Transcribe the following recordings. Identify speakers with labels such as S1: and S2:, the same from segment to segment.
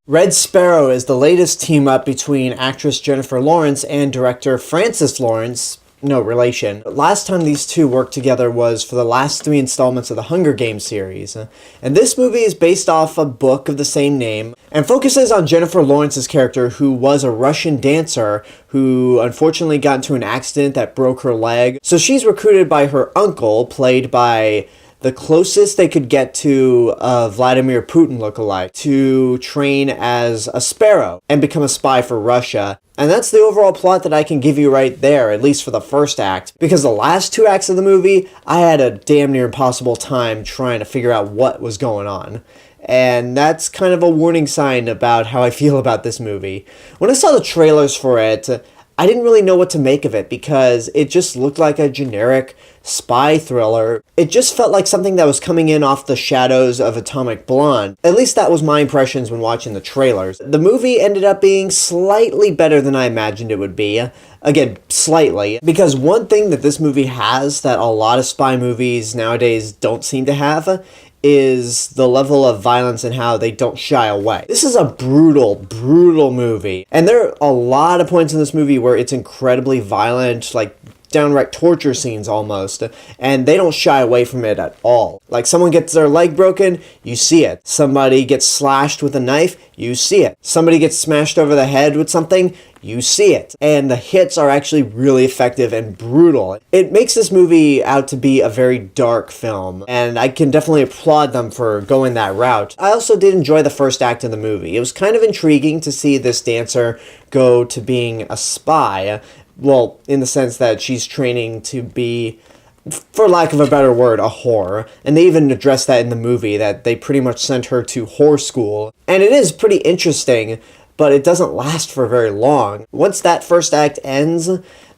S1: Red Sparrow is the latest team-up between actress Jennifer Lawrence and director Francis Lawrence. No relation. Last time these two worked together was for the last 3 installments of the Hunger Games series. And this movie is based off a book of the same name and focuses on Jennifer Lawrence's character, who was a Russian dancer who unfortunately got into an accident that broke her leg. So she's recruited by her uncle, played by the closest they could get to a Vladimir Putin lookalike, to train as a Sparrow and become a spy for Russia. And that's the overall plot that I can give you right there, at least for the first act. Because the last 2 acts of the movie, I had a damn near impossible time trying to figure out what was going on. And that's kind of a warning sign about how I feel about this movie. When I saw the trailers for it, I didn't really know what to make of it because it just looked like a generic spy thriller. It just felt like something that was coming in off the shadows of Atomic Blonde. At least that was my impressions when watching the trailers. The movie ended up being slightly better than I imagined it would be. Again, slightly. Because one thing that this movie has that a lot of spy movies nowadays don't seem to have is the level of violence and how they don't shy away. This is a brutal, brutal movie. And there are a lot of points in this movie where it's incredibly violent, like downright torture scenes almost, and they don't shy away from it at all. Like someone gets their leg broken, you see it. Somebody gets slashed with a knife, you see it. Somebody gets smashed over the head with something, you see it. And the hits are actually really effective and brutal. It makes this movie out to be a very dark film, and I can definitely applaud them for going that route. I also did enjoy the first act of the movie. It was kind of intriguing to see this dancer go to being a spy. Well, in the sense that she's training to be, for lack of a better word, a whore. And they even address that in the movie, that they pretty much sent her to whore school. And it is pretty interesting, but it doesn't last for very long. Once that first act ends,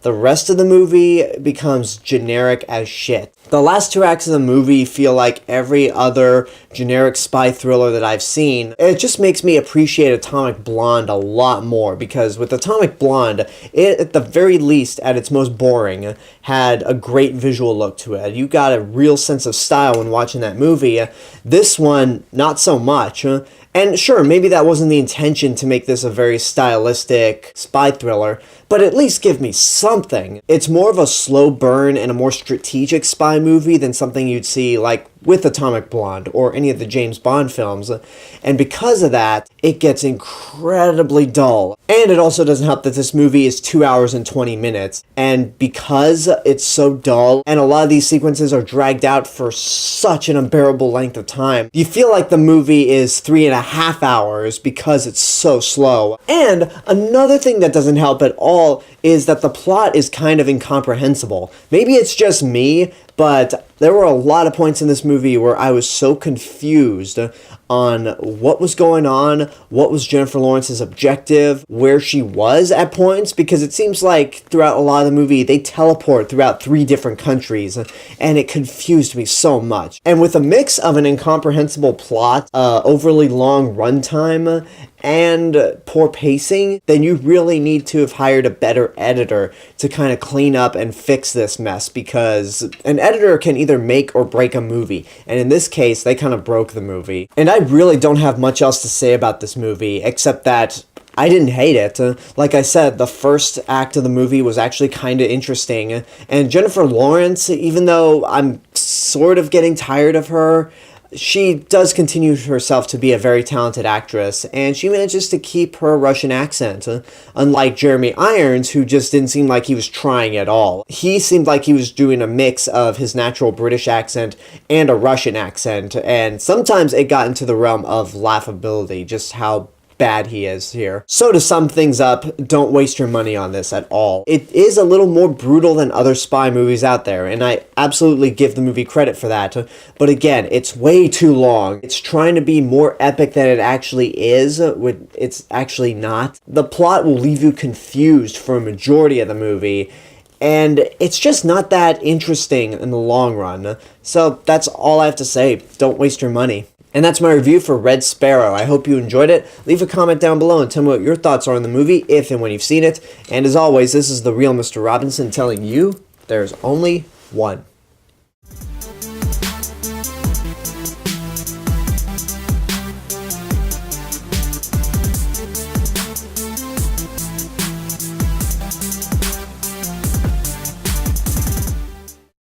S1: the rest of the movie becomes generic as shit. The last 2 acts of the movie feel like every other generic spy thriller that I've seen. It just makes me appreciate Atomic Blonde a lot more, because with Atomic Blonde, it, at the very least, at its most boring, had a great visual look to it. You got a real sense of style when watching that movie. This one, not so much. And sure, maybe that wasn't the intention to make this a very stylistic spy thriller, but at least give me something. It's more of a slow burn and a more strategic spy movie than something you'd see like with Atomic Blonde or any of the James Bond films. And because of that, it gets incredibly dull. And it also doesn't help that this movie is 2 hours and 20 minutes. And because it's so dull, and a lot of these sequences are dragged out for such an unbearable length of time, you feel like the movie is 3.5 hours because it's so slow. And another thing that doesn't help at all is that the plot is kind of incomprehensible. Maybe it's just me, but there were a lot of points in this movie where I was so confused on what was going on, what was Jennifer Lawrence's objective, where she was at points, because it seems like throughout a lot of the movie, they teleport throughout 3 different countries, and it confused me so much. And with a mix of an incomprehensible plot, overly long runtime, and poor pacing, then you really need to have hired a better editor to kind of clean up and fix this mess, because an editor can either make or break a movie, and in this case, they kind of broke the movie. And I really don't have much else to say about this movie, except that I didn't hate it. Like I said, the first act of the movie was actually kind of interesting, and Jennifer Lawrence, even though I'm sort of getting tired of her, she does continue herself to be a very talented actress, and she manages to keep her Russian accent, unlike Jeremy Irons, who just didn't seem like he was trying at all. He seemed like he was doing a mix of his natural British accent and a Russian accent, and sometimes it got into the realm of laughability, just how bad he is here. So to sum things up, don't waste your money on this at all. It is a little more brutal than other spy movies out there, and I absolutely give the movie credit for that, but again, it's way too long. It's trying to be more epic than it actually is, when it's actually not. The plot will leave you confused for a majority of the movie, and it's just not that interesting in the long run. So that's all I have to say. Don't waste your money. And that's my review for Red Sparrow. I hope you enjoyed it. Leave a comment down below and tell me what your thoughts are on the movie, if and when you've seen it. And as always, this is the real Mr. Robinson telling you there's only one.